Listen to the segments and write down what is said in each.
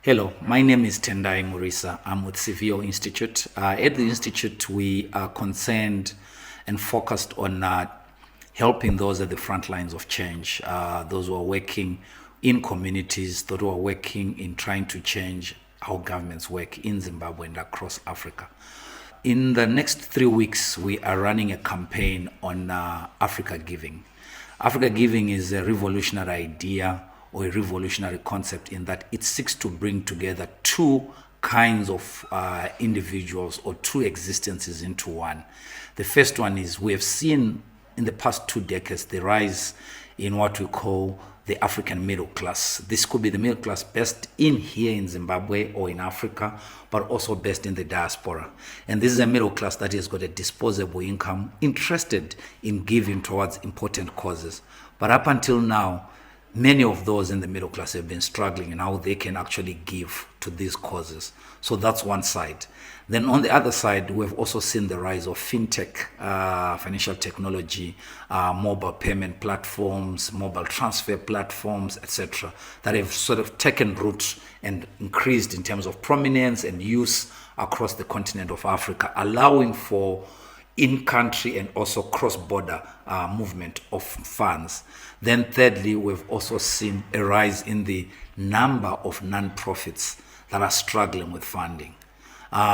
Hello, my name is Tendai Murisa. I'm with Civio Institute. At the Institute, we are concerned and focused on helping those at the front lines of change, those who are working in communities, those who are working in trying to change how governments work in Zimbabwe and across Africa. In the next 3 weeks, we are running a campaign on Africa Giving. Africa Giving is a revolutionary idea or a revolutionary concept in that it seeks to bring together two kinds of individuals or two existences into one. The first one is we have seen in the past 2 decades the rise in what we call the African middle class. This could be the middle class based in here in Zimbabwe or in Africa, but also based in the diaspora. And this is a middle class that has got a disposable income, interested in giving towards important causes. But up until now, many of those in the middle class have been struggling in how they can actually give to these causes. So that's one side. Then on the other side, we've also seen the rise of fintech, financial technology, mobile payment platforms, mobile transfer platforms, etc., that have sort of taken root and increased in terms of prominence and use across the continent of Africa, allowing for in-country and also cross-border movement of funds. Then thirdly, we've also seen a rise in the number of non-profits that are struggling with funding.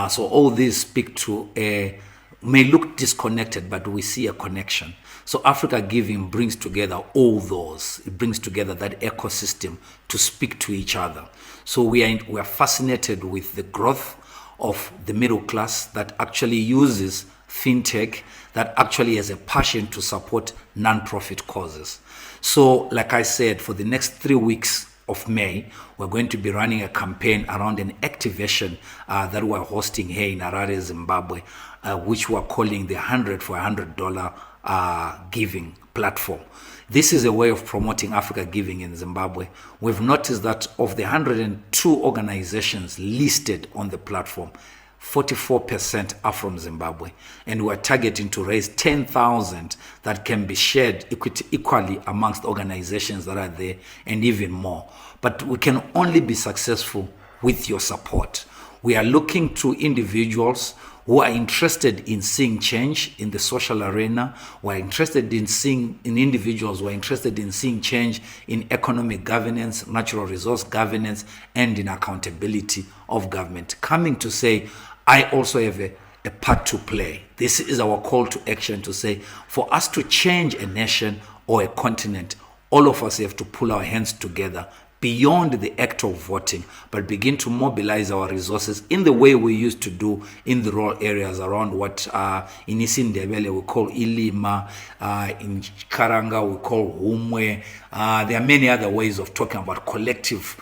So all these speak to may look disconnected, but we see a connection. So Africa Giving brings together all those. It brings together that ecosystem to speak to each other. So we are fascinated with the growth of the middle class that actually uses fintech, that actually has a passion to support non-profit causes. So like I said, for the next 3 weeks of May, we're going to be running a campaign around an activation that we're hosting here in Harare, Zimbabwe, which we're calling the 100 for $100 giving platform. This is a way of promoting Africa Giving in Zimbabwe. We've noticed that of the 102 organizations listed on the platform, 44% are from Zimbabwe, and we're targeting to raise 10,000 that can be shared equally amongst organizations that are there and even more. But we can only be successful with your support. We are looking to individuals who are interested in seeing change in the social arena. We're interested in individuals who are interested in seeing change in economic governance, natural resource governance, and in accountability of government. Coming to say, I also have a part to play. This is our call to action to say, for us to change a nation or a continent, all of us have to pull our hands together beyond the act of voting, but begin to mobilize our resources in the way we used to do in the rural areas around what in Isindebele we call Ilima, in Karanga we call Humwe. There are many other ways of talking about collective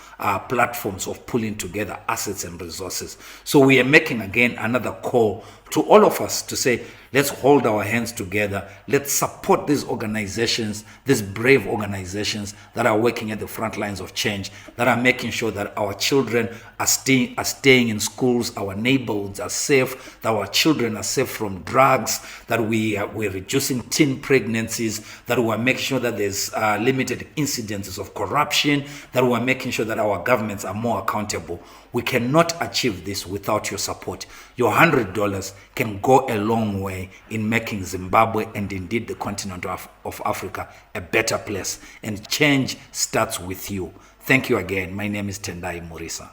platforms of pulling together assets and resources. So we are making again another call to all of us to say, let's hold our hands together. Let's support these organizations, these brave organizations that are working at the front lines of change, that are making sure that our children are staying in schools, our neighborhoods are safe, that our children are safe from drugs, that we're reducing teen pregnancies, that we're making sure that there's limited incidences of corruption, that we're making sure that our governments are more accountable. We cannot achieve this without your support. Your $100 can go a long way in making Zimbabwe and indeed the continent of Africa a better place. And change starts with you. Thank you again. My name is Tendai Murisa.